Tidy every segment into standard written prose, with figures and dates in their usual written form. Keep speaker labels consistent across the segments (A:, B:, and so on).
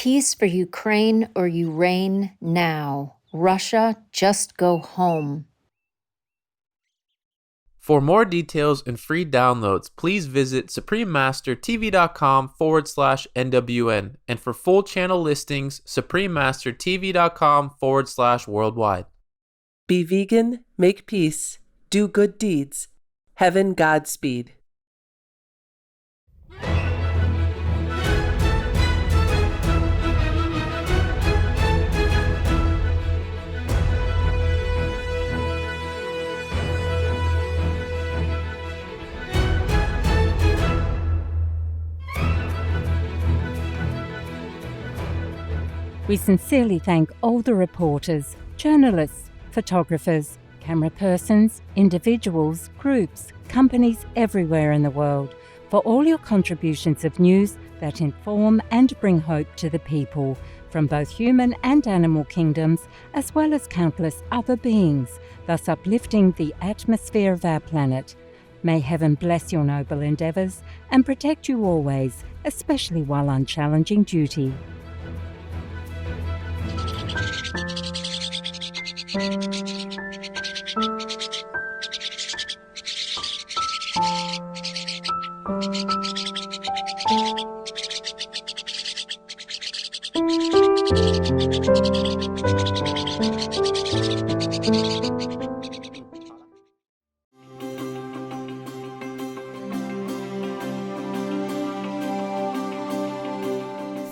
A: Peace for Ukraine or you reign now. Russia, just go home.
B: For more details and free downloads, please visit suprememastertv.com/NWN, and for full channel listings, suprememastertv.com/worldwide.
C: Be vegan, make peace, do good deeds. Heaven Godspeed.
D: We sincerely thank all the reporters, journalists, photographers, camera persons, individuals, groups, companies everywhere in the world for all your contributions of news that inform and bring hope to the people from both human and animal kingdoms, as well as countless other beings, thus uplifting the atmosphere of our planet. May heaven bless your noble endeavours and protect you always, especially while on challenging duty.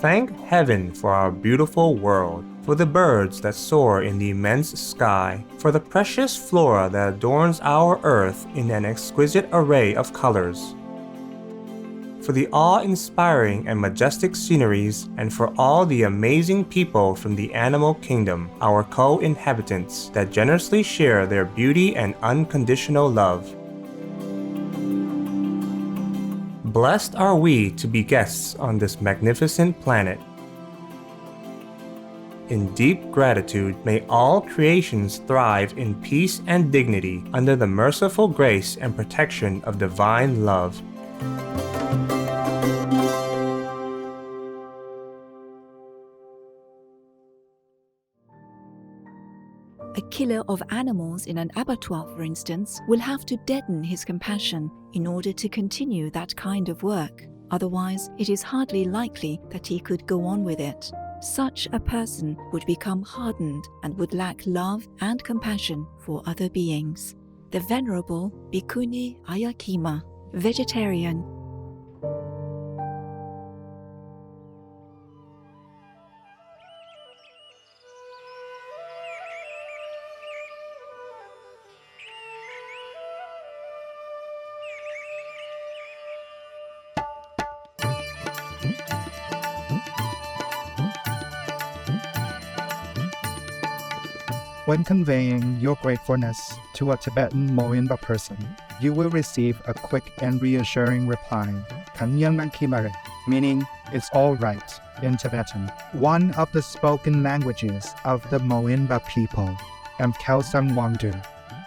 E: Thank heaven for our beautiful world, for the birds that soar in the immense sky, for the precious flora that adorns our earth in an exquisite array of colors, for the awe-inspiring and majestic sceneries, and for all the amazing people from the animal kingdom, our co-inhabitants, that generously share their beauty and unconditional love. Blessed are we to be guests on this magnificent planet. In deep gratitude, may all creations thrive in peace and dignity under the merciful grace and protection of divine love.
F: A killer of animals in an abattoir, for instance, will have to deaden his compassion in order to continue that kind of work. Otherwise, it is hardly likely that he could go on with it. Such a person would become hardened and would lack love and compassion for other beings. The Venerable Bhikkhuni Ayakima, vegetarian.
G: When conveying your gratefulness to a Tibetan Moinba person, you will receive a quick and reassuring reply, "Kanyan Kimare," meaning "it's all right" in Tibetan, one of the spoken languages of the Moinba people, and Kelsang Wangdu.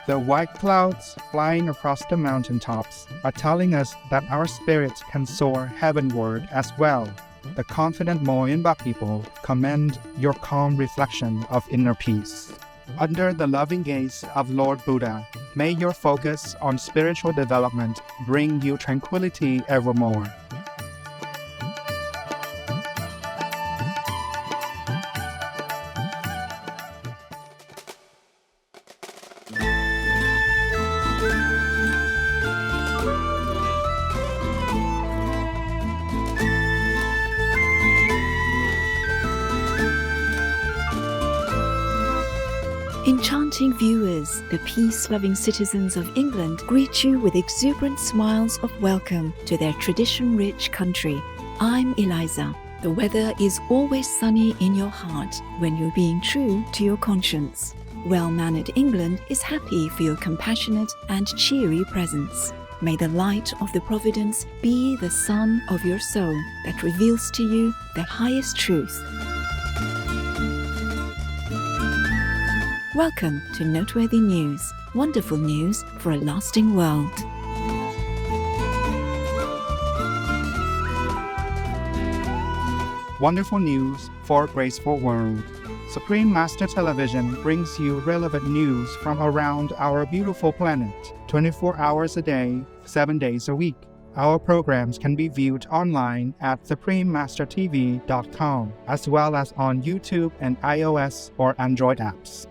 G: The white clouds flying across the mountaintops are telling us that our spirits can soar heavenward as well. The confident Moinba people commend your calm reflection of inner peace. Under the loving gaze of Lord Buddha, may your focus on spiritual development bring you tranquility evermore.
F: Enchanting viewers, the peace-loving citizens of England greet you with exuberant smiles of welcome to their tradition-rich country. I'm Eliza. The weather is always sunny in your heart when you're being true to your conscience. Well-mannered England is happy for your compassionate and cheery presence. May the light of the Providence be the sun of your soul that reveals to you the highest truth. Welcome to Noteworthy News, wonderful news for a lasting world.
G: Wonderful news for a graceful world. Supreme Master Television brings you relevant news from around our beautiful planet, 24 hours a day, 7 days a week. Our programs can be viewed online at suprememastertv.com, as well as on YouTube and iOS or Android apps.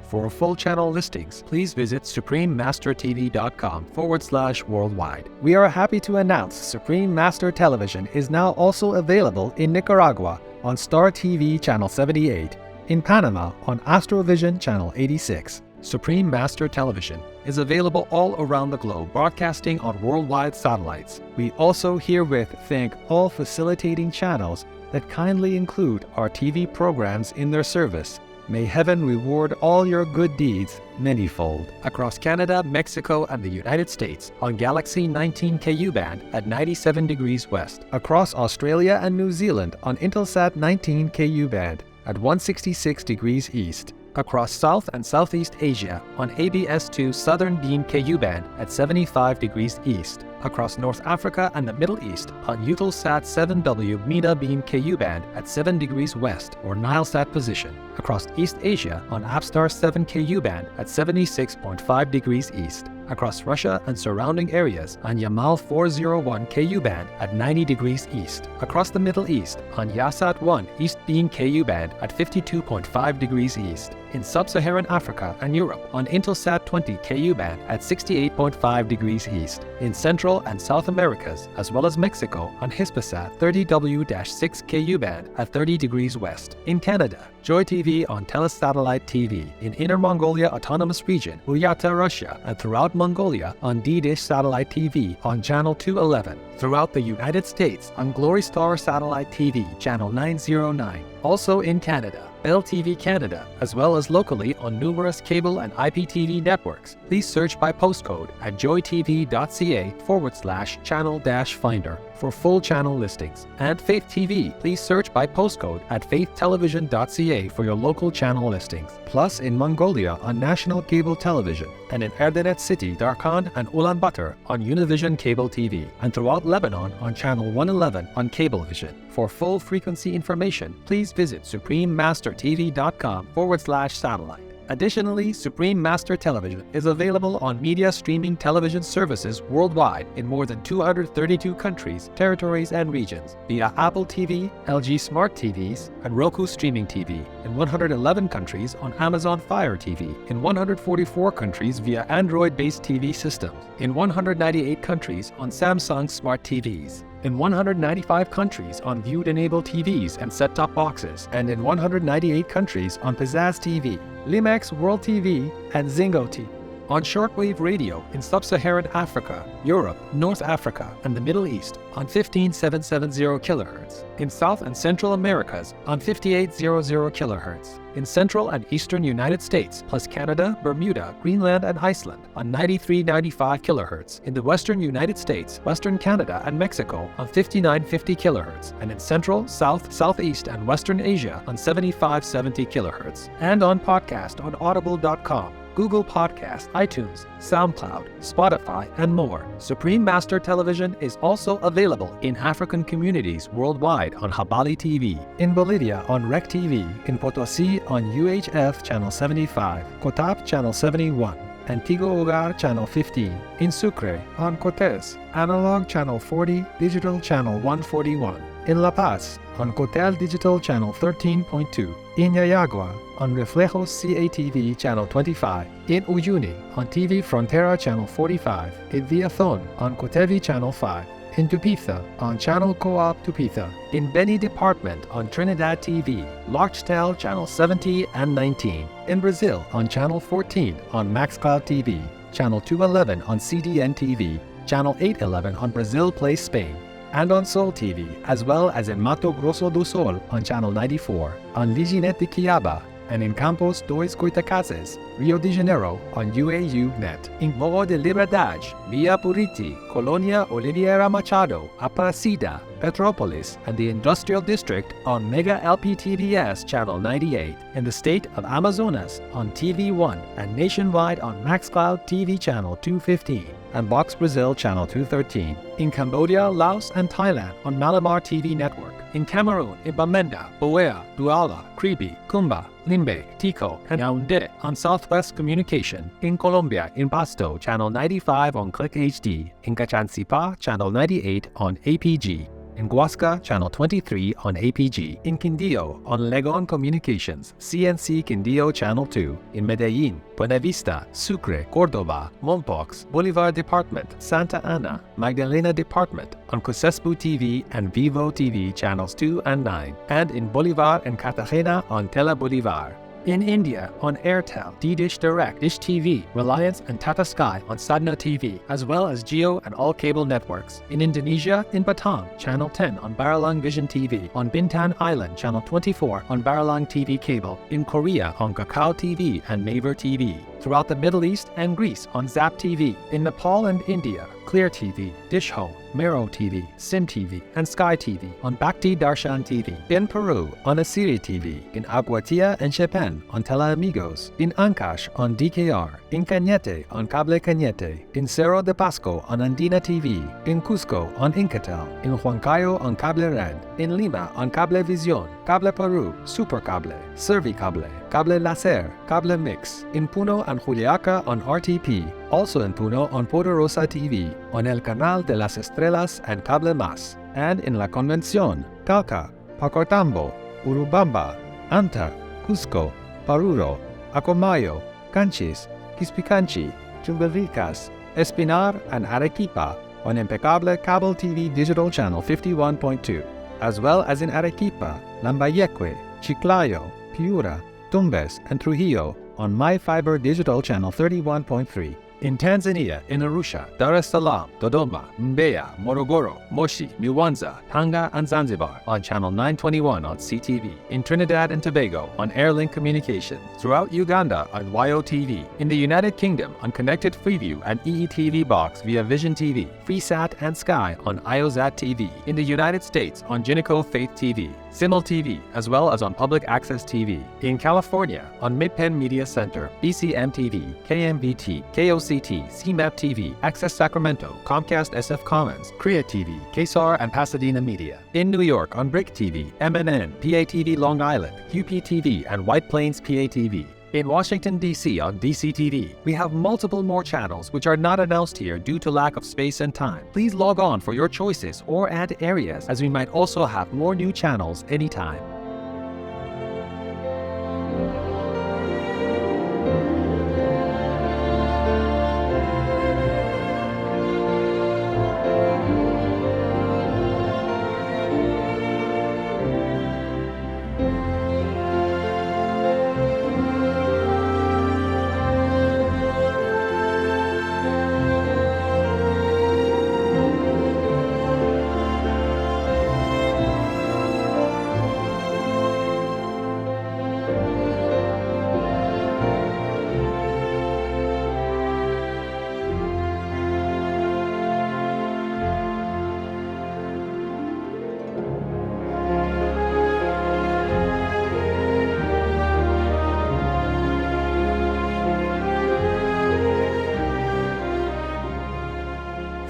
H: For full channel listings, please visit suprememastertv.com/worldwide. We are happy to announce Supreme Master Television is now also available in Nicaragua on Star TV Channel 78, in Panama on Astrovision Channel 86. Supreme Master Television is available all around the globe, broadcasting on worldwide satellites. We also herewith thank all facilitating channels that kindly include our TV programs in their service. May heaven reward all your good deeds manyfold. Across Canada, Mexico, and the United States on Galaxy 19 Ku band at 97 degrees west. Across Australia and New Zealand on Intelsat 19 Ku band at 166 degrees east. Across South and Southeast Asia on ABS2 Southern Beam Ku band at 75 degrees east. Across North Africa and the Middle East on Eutelsat 7W MENA Beam Ku band at 7 degrees west or Nilesat position. Across East Asia on Apstar 7 Ku band at 76.5 degrees east. Across Russia and surrounding areas on Yamal 401 Ku band at 90 degrees east. Across the Middle East on Yasat 1 East Beam Ku band at 52.5 degrees east. In Sub-Saharan Africa and Europe on Intelsat 20 Ku band at 68.5 degrees east. In Central and South Americas, as well as Mexico on Hispasat 30W-6 Ku band at 30 degrees west. In Canada, Joy TV on Telesatellite TV. In Inner Mongolia Autonomous Region, Buryata, Russia, and throughout Mongolia on D-Dish Satellite TV on Channel 211. Throughout the United States on Glory Star Satellite TV, Channel 909. Also in Canada, Bell TV Canada, as well as locally on numerous cable and IPTV networks. Please search by postcode at joytv.ca/channel-finder for full channel listings. And Faith TV, please search by postcode at faithtelevision.ca for your local channel listings. Plus in Mongolia on National Cable Television, and in Erdenet City, Darkhan, and Ulaanbaatar on Univision Cable TV, and throughout Lebanon on Channel 111 on Cablevision. For full frequency information, please visit suprememastertv.com/satellite. Additionally, Supreme Master Television is available on media streaming television services worldwide in more than 232 countries, territories, and regions via Apple TV, LG Smart TVs, and Roku Streaming TV, in 111 countries on Amazon Fire TV, in 144 countries via Android-based TV systems, in 198 countries on Samsung Smart TVs, in 195 countries on Viewed-enabled TVs and set-top boxes, and in 198 countries on Pizzazz TV, Limax World TV, and Zingo TV. On shortwave radio in Sub-Saharan Africa, Europe, North Africa, and the Middle East on 15770 kHz. In South and Central Americas on 5800 kHz. In Central and Eastern United States plus Canada, Bermuda, Greenland, and Iceland on 9395 kHz. In the Western United States, Western Canada, and Mexico on 5950 kHz. And in Central, South, Southeast, and Western Asia on 7570 kHz. And on podcast on audible.com. Google Podcast, iTunes, SoundCloud, Spotify, and more. Supreme Master Television is also available in African communities worldwide on Habali TV, in Bolivia on Rec TV, in Potosi on UHF Channel 75, Cotap Channel 71, Antigua Hogar Channel 15, in Sucre on Cortez, Analog Channel 40, Digital Channel 141, in La Paz on Cotel Digital Channel 13.2, in Yayagua on Reflejos CATV Channel 25, in Uyuni on TV Frontera Channel 45, in Viathon on Cotevi Channel 5, in Tupitha on Channel Co-op Tupitha, in Beni Department on Trinidad TV, Lochtel Channel 70 and 19, in Brazil on Channel 14 on MaxCloud TV, Channel 211 on CDN TV, Channel 811 on Brazil Play Spain, and on Sol TV, as well as in Mato Grosso do Sol on Channel 94, on Liginet de Quiaba, and in Campos dos Goitacazes, Rio de Janeiro on UAU Net. In Morro de Liberdade, Via Puriti, Colonia Oliveira Machado, Aparecida, Petrópolis, and the Industrial District on Mega LPTVS Channel 98. In the state of Amazonas on TV1 and nationwide on MaxCloud TV Channel 215 and Box Brazil Channel 213. In Cambodia, Laos, and Thailand on Malamar TV Network. In Cameroon, in Bamenda, Boea, Douala, Kribi, Kumba, Limbe, Tico, and Yaoundé on Southwest Communication. In Colombia, in Pasto, Channel 95 on Click HD. In Cachancipa, Channel 98 on APG. In Huasca, Channel 23 on APG. In Quindío, on Legon Communications, CNC Quindío Channel 2. In Medellín, Buena Vista, Sucre, Córdoba, Mompox, Bolívar Department, Santa Ana, Magdalena Department, on Cusespu TV and Vivo TV Channels 2 and 9. And in Bolívar and Cartagena on Tele Bolívar. In India, on Airtel, D-Dish Direct, Dish TV, Reliance and Tata Sky on Sadna TV, as well as Jio and all cable networks. In Indonesia, in Batam, Channel 10 on Baralang Vision TV, on Bintan Island, Channel 24 on Baralang TV cable, in Korea on Kakao TV and Naver TV. Throughout the Middle East and Greece on Zap TV, in Nepal and India, Clear TV, Dish Home, Mero TV, Sim TV, and Sky TV on Bhakti Darshan TV. In Peru on Asiri TV, in Aguatia and Chepen on Teleamigos, in Ancash on DKR, in Cañete on Cable Cañete, in Cerro de Pasco on Andina TV, in Cusco on Incatel, in Huancayo on Cable Red, in Lima on Cablevisión, Cable Peru, Supercable, Servicable, Cable Laser, Cable Mix, in Puno and Juliaca on RTP, also in Puno on Poderosa TV, on El Canal de las Estrellas and Cable Mas, and in La Convención, Talca, Pacotambo, Urubamba, Anta, Cusco, Paruro, Acomayo, Canchis, Quispicanchi, Chumbivilcas, Espinar, and Arequipa on Impecable Cable TV Digital Channel 51.2, as well as in Arequipa, Lambayeque, Chiclayo, Piura, Tumbes, and Trujillo on MyFiber Digital Channel 31.3. In Tanzania, in Arusha, Dar es Salaam, Dodoma, Mbeya, Morogoro, Moshi, Mwanza, Tanga, and Zanzibar on Channel 921 on CTV. In Trinidad and Tobago on Airlink Communications. Throughout Uganda on YOTV. In the United Kingdom on Connected Freeview and EETV Box via Vision TV, FreeSat and Sky on IOZAT TV. In the United States on Jinico Faith TV, Simul TV, as well as on Public Access TV. In California on Midpen Media Center, BCM TV, KMBT, KOCT, CMAP TV, Access Sacramento, Comcast SF Commons, Korea TV, KSAR, and Pasadena Media. In New York on Brick TV, MNN, PATV Long Island, QPTV, and White Plains PATV. In Washington, D.C. on DCTV, we have multiple more channels which are not announced here due to lack of space and time. Please log on for your choices or add areas, as we might also have more new channels anytime.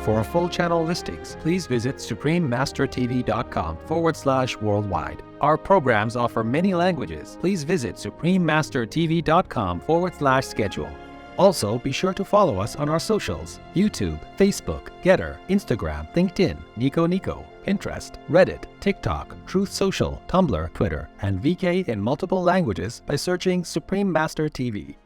H: For full channel listings, please visit suprememastertv.com/worldwide. Our programs offer many languages. Please visit suprememastertv.com/schedule. Also, be sure to follow us on our socials: YouTube, Facebook, Getter, Instagram, LinkedIn, Nico, Pinterest, Reddit, TikTok, Truth Social, Tumblr, Twitter, and VK in multiple languages by searching Supreme Master TV.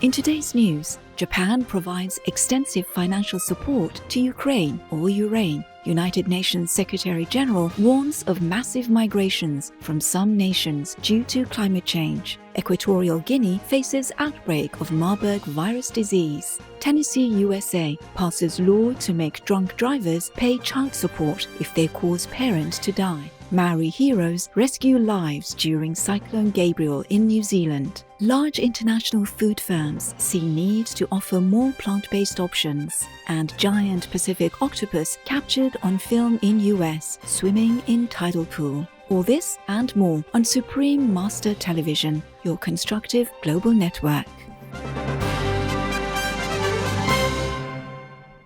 F: In today's news, Japan provides extensive financial support to Ukraine or Ukraine. United Nations Secretary General warns of massive migrations from some nations due to climate change. Equatorial Guinea faces outbreak of Marburg virus disease. Tennessee, USA passes law to make drunk drivers pay child support if they cause parents to die. Maori heroes rescue lives during Cyclone Gabriel in New Zealand. Large international food firms see need to offer more plant-based options. And giant Pacific octopus captured on film in US, swimming in tidal pool. All this and more on Supreme Master Television, your constructive global network.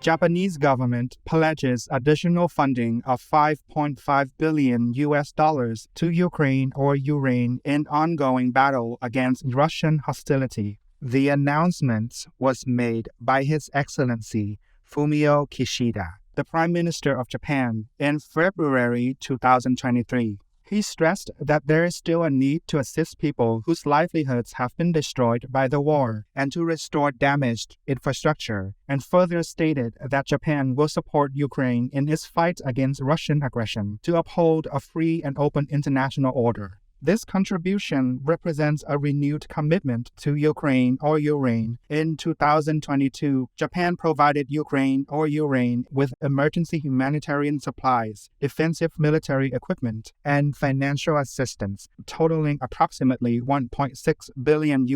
G: Japanese government pledges additional funding of $5.5 billion to Ukraine or Ukraine in ongoing battle against Russian hostility. The announcement was made by His Excellency Fumio Kishida, the Prime Minister of Japan, in February 2023. He stressed that there is still a need to assist people whose livelihoods have been destroyed by the war and to restore damaged infrastructure, and further stated that Japan will support Ukraine in its fight against Russian aggression to uphold a free and open international order. This contribution represents a renewed commitment to Ukraine or Ukraine. In 2022, Japan provided Ukraine or Ukraine with emergency humanitarian supplies, defensive military equipment, and financial assistance, totaling approximately $1.6 billion.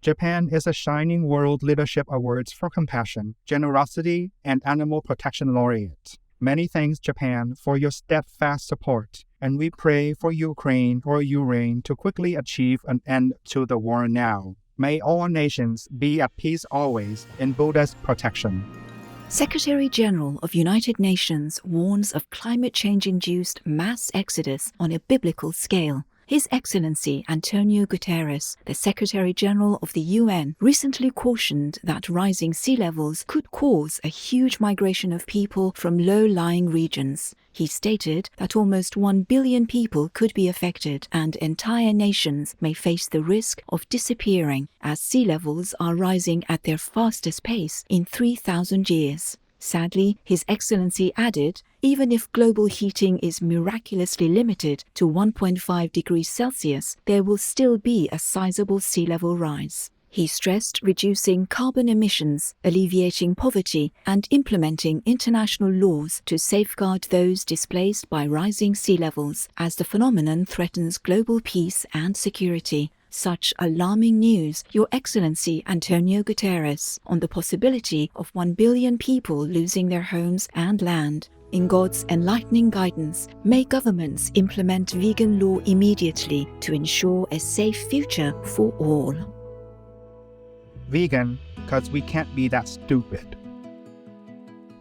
G: Japan is a Shining World Leadership Awards for Compassion, Generosity, and Animal Protection Laureate. Many thanks, Japan, for your steadfast support, and we pray for Ukraine or Ukraine to quickly achieve an end to the war now. May all nations be at peace always in Buddha's protection.
F: Secretary General of United Nations warns of climate change-induced mass exodus on a biblical scale. His Excellency Antonio Guterres, the Secretary General of the UN, recently cautioned that rising sea levels could cause a huge migration of people from low-lying regions. He stated that almost 1 billion people could be affected and entire nations may face the risk of disappearing as sea levels are rising at their fastest pace in 3,000 years. Sadly, His Excellency added, even if global heating is miraculously limited to 1.5 degrees Celsius, there will still be a sizable sea level rise. He stressed reducing carbon emissions, alleviating poverty, and implementing international laws to safeguard those displaced by rising sea levels, as the phenomenon threatens global peace and security. Such alarming news, Your Excellency Antonio Guterres, on the possibility of 1 billion people losing their homes and land. In God's enlightening guidance, may governments implement vegan law immediately to ensure a safe future for all.
G: Vegan, because we can't be that stupid.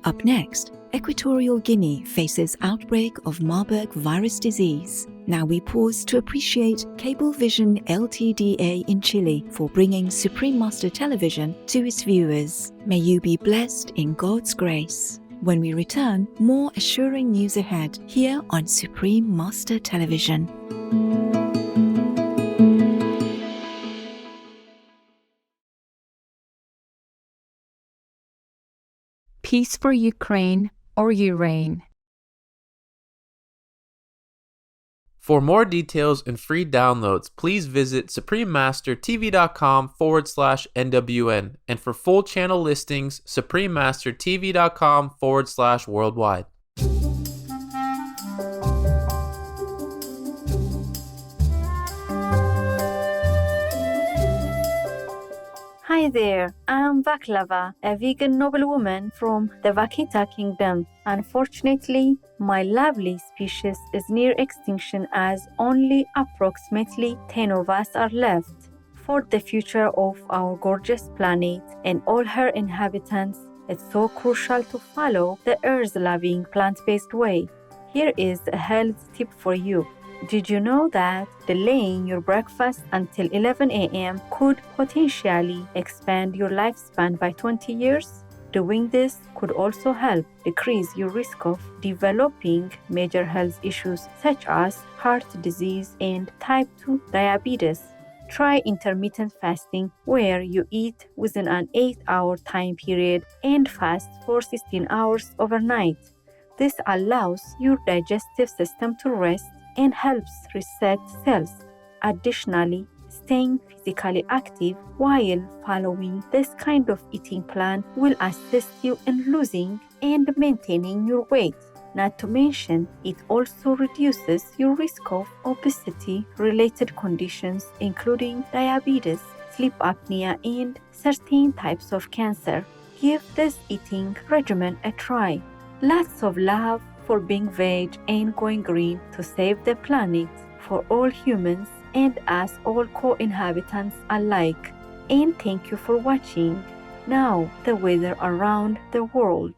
F: Up next, Equatorial Guinea faces outbreak of Marburg virus disease. Now we pause to appreciate Cablevision Ltda in Chile for bringing Supreme Master Television to its viewers. May you be blessed in God's grace. When we return, more assuring news ahead here on Supreme Master Television.
I: Peace for Ukraine or Ukraine.
B: For more details and free downloads, please visit suprememastertv.com/NWN, and for full channel listings, suprememastertv.com/worldwide.
J: Hi there, I'm Baklava, a vegan noblewoman from the Vakita Kingdom. Unfortunately, my lovely species is near extinction as only approximately 10 of us are left. For the future of our gorgeous planet and all her inhabitants, it's so crucial to follow the earth-loving plant-based way. Here is a health tip for you. Did you know that delaying your breakfast until 11 a.m. could potentially expand your lifespan by 20 years? Doing this could also help decrease your risk of developing major health issues such as heart disease and type 2 diabetes. Try intermittent fasting, where you eat within an 8-hour time period and fast for 16 hours overnight. This allows your digestive system to rest and helps reset cells. Additionally, staying physically active while following this kind of eating plan will assist you in losing and maintaining your weight. Not to mention, it also reduces your risk of obesity-related conditions including diabetes, sleep apnea, and certain types of cancer. Give this eating regimen a try. Lots of love for being veg and going green to save the planet for all humans and us all co-inhabitants alike. And thank you for watching. Now, the weather around the world.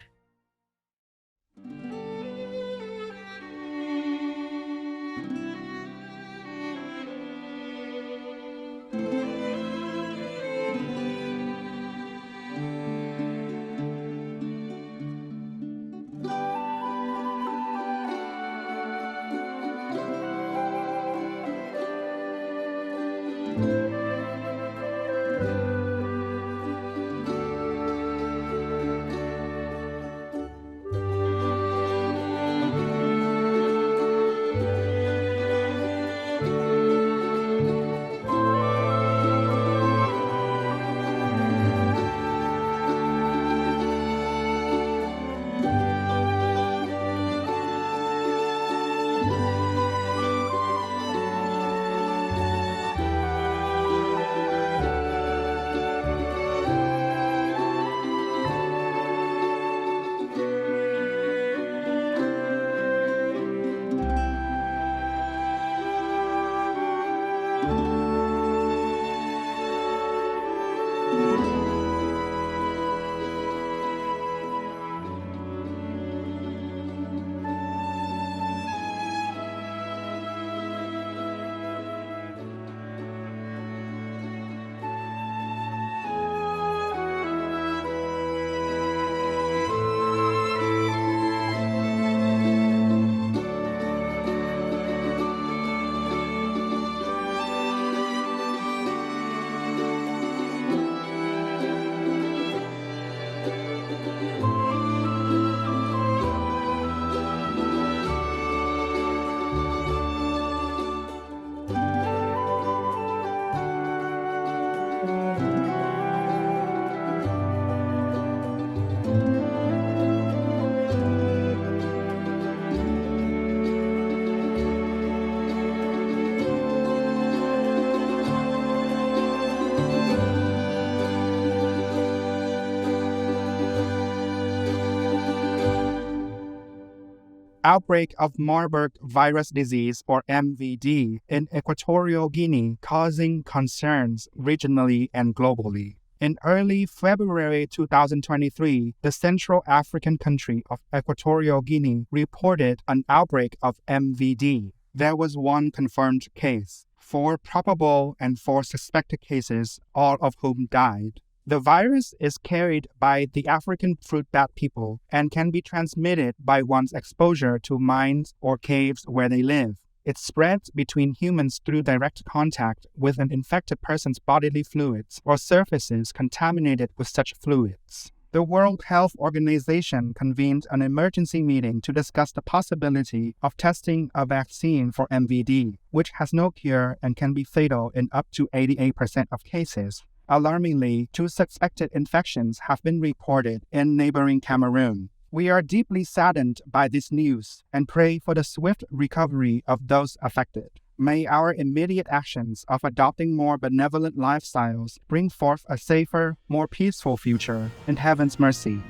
G: Outbreak of Marburg virus disease or MVD in Equatorial Guinea causing concerns regionally and globally. In early February 2023, the Central African country of Equatorial Guinea reported an outbreak of MVD. There was one confirmed case, 4 probable and 4 suspected cases, all of whom died. The virus is carried by the African fruit bat people and can be transmitted by one's exposure to mines or caves where they live. It spreads between humans through direct contact with an infected person's bodily fluids or surfaces contaminated with such fluids. The World Health Organization convened an emergency meeting to discuss the possibility of testing a vaccine for MVD, which has no cure and can be fatal in up to 88% of cases. Alarmingly, 2 suspected infections have been reported in neighboring Cameroon. We are deeply saddened by this news and pray for the swift recovery of those affected. May our immediate actions of adopting more benevolent lifestyles bring forth a safer, more peaceful future in heaven's mercy.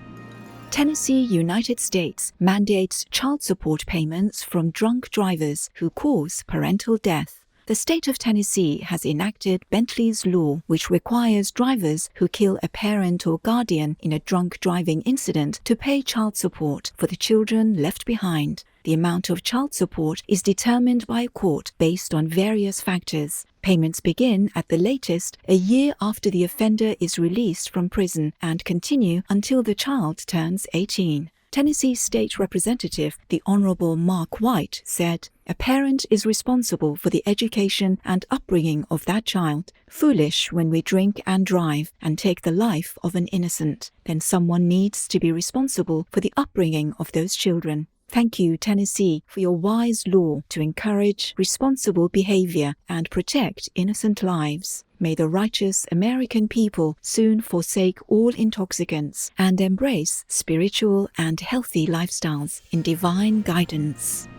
F: Tennessee, United States mandates child support payments from drunk drivers who cause parental death. The state of Tennessee has enacted Bentley's Law, which requires drivers who kill a parent or guardian in a drunk driving incident to pay child support for the children left behind. The amount of child support is determined by a court based on various factors. Payments begin at the latest a year after the offender is released from prison and continue until the child turns 18. Tennessee State Representative, the Honorable Mark White, said, "A parent is responsible for the education and upbringing of that child. Foolish when we drink and drive and take the life of an innocent. Then someone needs to be responsible for the upbringing of those children. Thank you, Tennessee, for your wise law to encourage responsible behavior and protect innocent lives. May the righteous American people soon forsake all intoxicants and embrace spiritual and healthy lifestyles in divine guidance."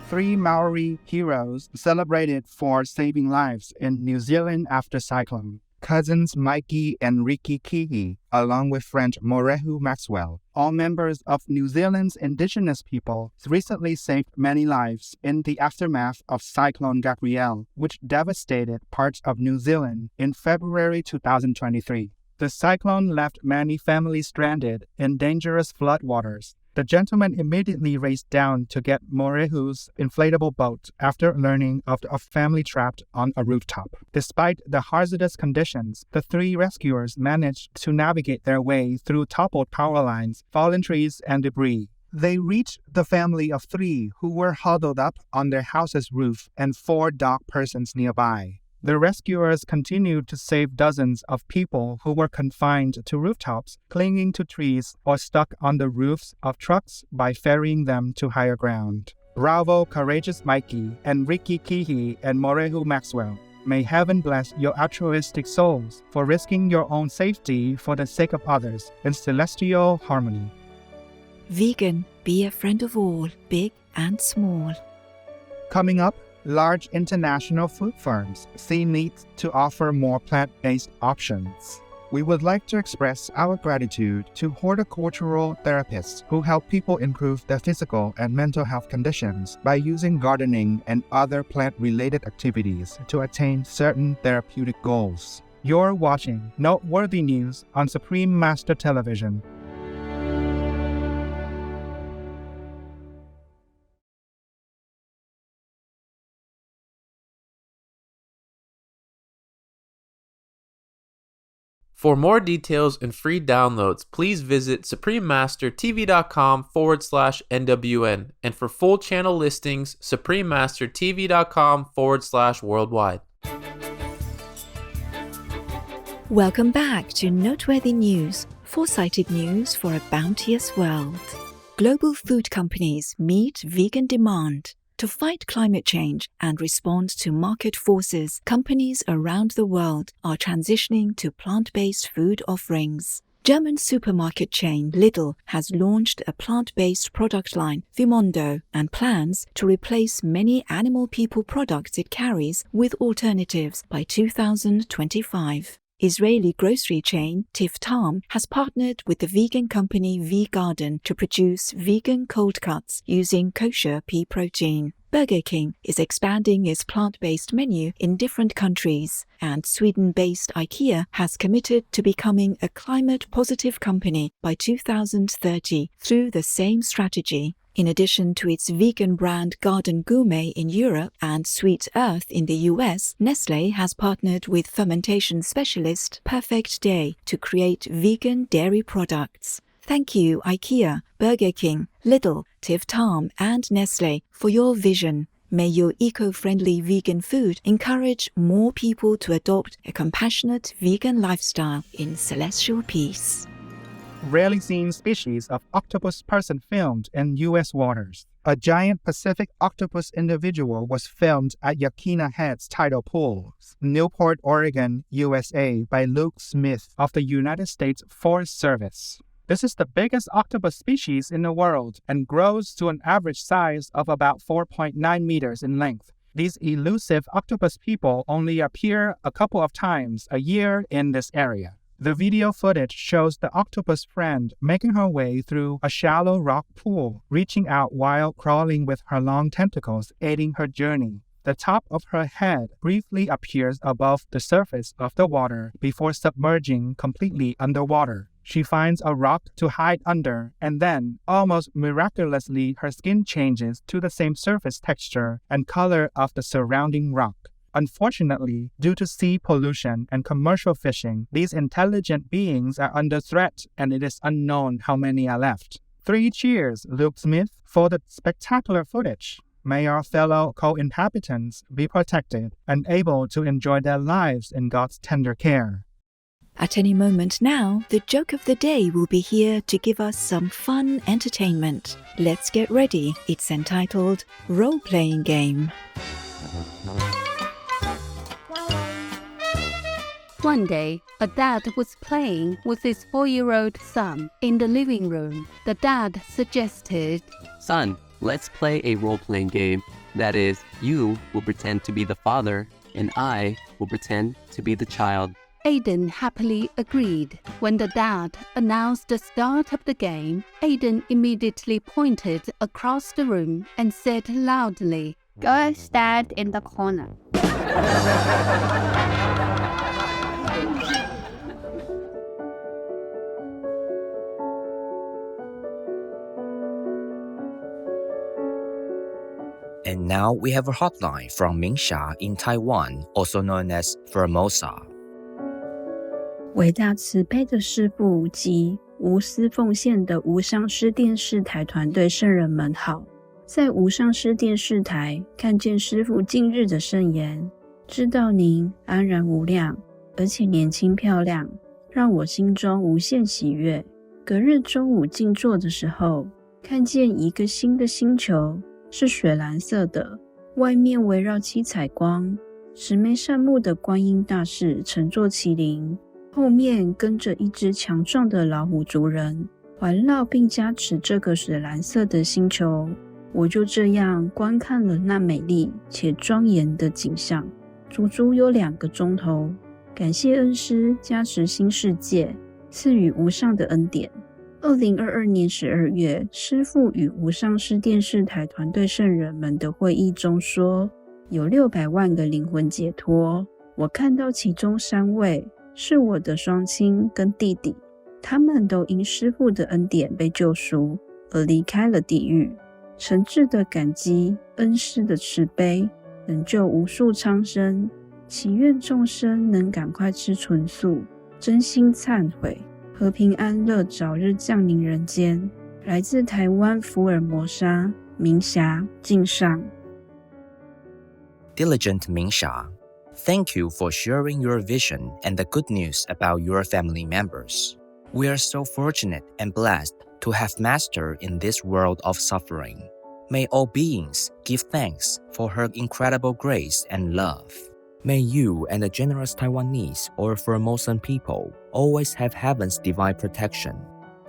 G: 3 Maori heroes celebrated for saving lives in New Zealand after cyclone. Cousins Mikey and Ricky Kihi, along with friend Morehu Maxwell, all members of New Zealand's indigenous people, recently saved many lives in the aftermath of Cyclone Gabrielle, which devastated parts of New Zealand in February 2023. The cyclone left many families stranded in dangerous floodwaters. The gentleman immediately raced down to get Morehu's inflatable boat after learning of a family trapped on a rooftop. Despite the hazardous conditions, the three rescuers managed to navigate their way through toppled power lines, fallen trees, and debris. They reached the family of three who were huddled up on their house's roof and 4 dark persons nearby. The rescuers continued to save dozens of people who were confined to rooftops, clinging to trees, or stuck on the roofs of trucks by ferrying them to higher ground. Bravo, Courageous Mikey, and Ricky Kihi and Morehu Maxwell. May heaven bless your altruistic souls for risking your own safety for the sake of others in celestial harmony.
F: Vegan, be a friend of all, big and small.
G: Coming up, large international food firms see need to offer more plant-based options. We would like to express our gratitude to horticultural therapists who help people improve their physical and mental health conditions by using gardening and other plant-related activities to attain certain therapeutic goals. You're watching Noteworthy News on Supreme Master Television.
B: For more details and free downloads, please visit suprememastertv.com/NWN. And for full channel listings, suprememastertv.com/worldwide.
F: Welcome back to Noteworthy News, foresighted news for a bounteous world. Global food companies meet vegan demand. To fight climate change and respond to market forces, companies around the world are transitioning to plant-based food offerings. German supermarket chain Lidl has launched a plant-based product line, Vimondo, and plans to replace many animal people products it carries with alternatives by 2025. Israeli grocery chain Tif Tam has partnered with the vegan company V Garden to produce vegan cold cuts using kosher pea protein. Burger King is expanding its plant-based menu in different countries, and Sweden-based IKEA has committed to becoming a climate-positive company by 2030 through the same strategy. In addition to its vegan brand Garden Gourmet in Europe and Sweet Earth in the US, Nestlé has partnered with fermentation specialist Perfect Day to create vegan dairy products. Thank you, IKEA, Burger King, Lidl, Tiv Tam, and Nestlé for your vision. May your eco-friendly vegan food encourage more people to adopt a compassionate vegan lifestyle in celestial peace.
G: Rarely seen species of octopus person filmed in U.S. waters. A giant Pacific octopus individual was filmed at Yaquina Head's tidal pools, Newport, Oregon, USA, by Luke Smith of the United States Forest Service. This is the biggest octopus species in the world and grows to an average size of about 4.9 meters in length. These elusive octopus people only appear a couple of times a year in this area. The video footage shows the octopus friend making her way through a shallow rock pool, reaching out while crawling with her long tentacles aiding her journey. The top of her head briefly appears above the surface of the water before submerging completely underwater. She finds a rock to hide under, and then, almost miraculously, her skin changes to the same surface texture and color of the surrounding rock. Unfortunately, due to sea pollution and commercial fishing, these intelligent beings are under threat, and it is unknown how many are left. 3 cheers, Luke Smith, for the spectacular footage. May our fellow co-inhabitants be protected and able to enjoy their lives in God's tender care.
F: At any moment now, the joke of the day will be here to give us some fun entertainment. Let's get ready. It's entitled Role-Playing Game.
I: One day, a dad was playing with his 4-year-old son in the living room. The dad suggested,
K: "Son, let's play a role-playing game. That is, you will pretend to be the father, and I will pretend to be the child."
I: Aiden happily agreed. When the dad announced the start of the game, Aiden immediately pointed across the room and said loudly,
L: "Go stand in the corner."
M: now we have a hotline from Mingsha in Taiwan, also known as Formosa.
N: 伟大慈悲的师父及无私奉献的无上师电视台团队圣人们好，在无上师电视台看见师父近日的圣言，知道您安然无量，而且年轻漂亮，让我心中无限喜悦。隔日中午静坐的时候，看见一个新的星球，是水蓝色的，外面围绕七彩光，慈眉善目的观音大士乘坐麒麟，后面跟着一只强壮的老虎族人，环绕并加持这个水蓝色的星球。我就这样观看了那美丽且庄严的景象，足足有2个钟头。感谢恩师加持新世界，赐予无上的恩典。2022年12月，师父与无上师电视台团队圣人们的会议中说，有600万个灵魂解脱。我看到其中3位是我的双亲跟弟弟，他们都因师父的恩典被救赎，而离开了地狱。诚挚的感激恩师的慈悲，能救无数苍生，祈愿众生能赶快吃纯素，真心忏悔，和平安乐早日降临人间。来自台湾福尔摩沙，明霞敬上。
M: Diligent Mingsha, thank you for sharing your vision and the good news about your family members. We are so fortunate and blessed to have Master in this world of suffering. May all beings give thanks for her incredible grace and love. May you and the generous Taiwanese or Formosan people always have heaven's divine protection.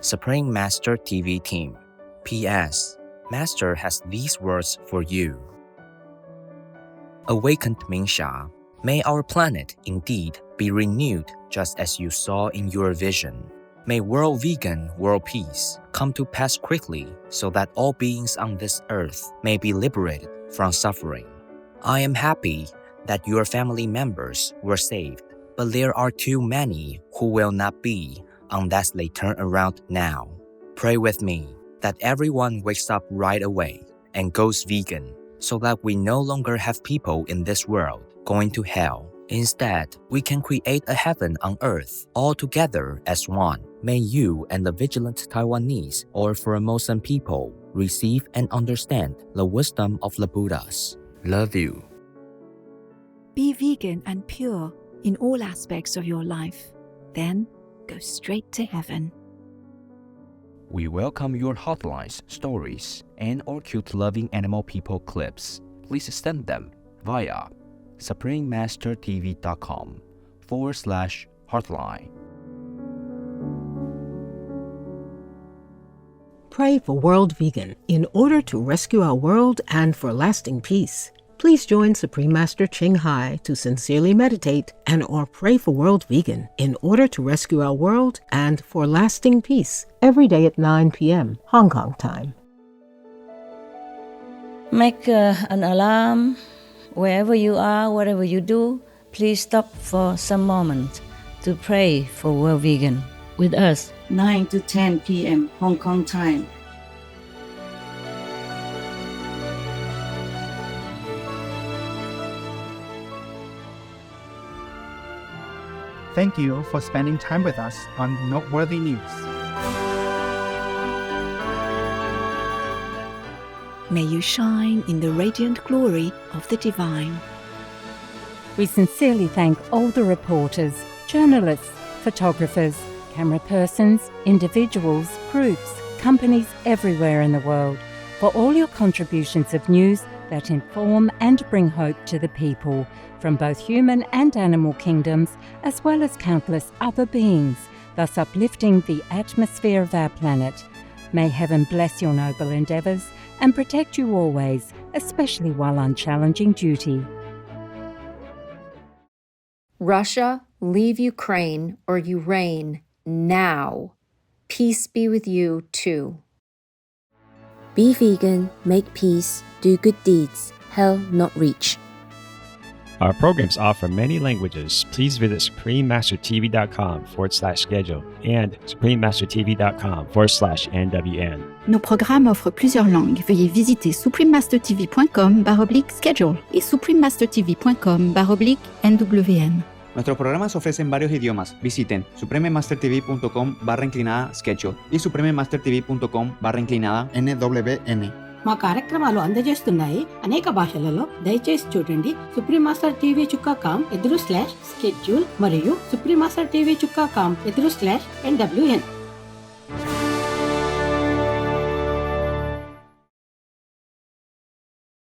M: Supreme Master TV Team. P.S. Master has these words for you. Awakened Mingsha, may our planet indeed be renewed just as you saw in your vision. May world vegan, world peace come to pass quickly so that all beings on this earth may be liberated from suffering. I am happy that your family members were saved, but there are too many who will not be unless they turn around now. Pray with me that everyone wakes up right away and goes vegan so that we no longer have people in this world going to hell. Instead, we can create a heaven on earth all together as one. May you and the vigilant Taiwanese or Formosan people receive and understand the wisdom of the Buddhas. Love you.
F: Be vegan and pure in all aspects of your life. Then go straight to heaven.
O: We welcome your hotlines, stories, and/or cute loving animal people clips. Please send them via suprememastertv.com/hotline.
P: Pray for World Vegan in order to rescue our world and for lasting peace. Please join Supreme Master Ching Hai to sincerely meditate and/or pray for World Vegan in order to rescue our world and for lasting peace every day at 9 p.m. Hong Kong time.
Q: Make an alarm. Wherever you are, whatever you do, please stop for some moment to pray for World Vegan with us, 9 to 10 p.m. Hong Kong time.
G: Thank you for spending time with us on Noteworthy News.
F: May you shine in the radiant glory of the divine.
D: We sincerely thank all the reporters, journalists, photographers, camera persons, individuals, groups, companies everywhere in the world for all your contributions of news that inform and bring hope to the people from both human and animal kingdoms, as well as countless other beings, thus uplifting the atmosphere of our planet. May heaven bless your noble endeavours and protect you always, especially while on challenging duty.
A: Russia, leave Ukraine or you reign now. Peace be with you too.
R: Be vegan, make peace, do good deeds, hell not reach. Our programs offer many languages. Please visit suprememastertv.com/schedule and suprememastertv.com/NWN.
S: Nos programmes offrent plusieurs langues. Veuillez visiter suprememastertv.com/schedule et suprememastertv.com/NWN.
T: Nuestros programas ofrecen varios idiomas. Visiten suprememastertv.com/schedule y suprememastertv.com/NWN.
U: మా కార్యక్రమాలు అందజేస్తున్నాయి అనేక భాషలలో. దయచేసి చూడండి supreme master TV చుక్కా కామ్/schedule మరియు supreme master TV చుక్కా కామ్/NWN.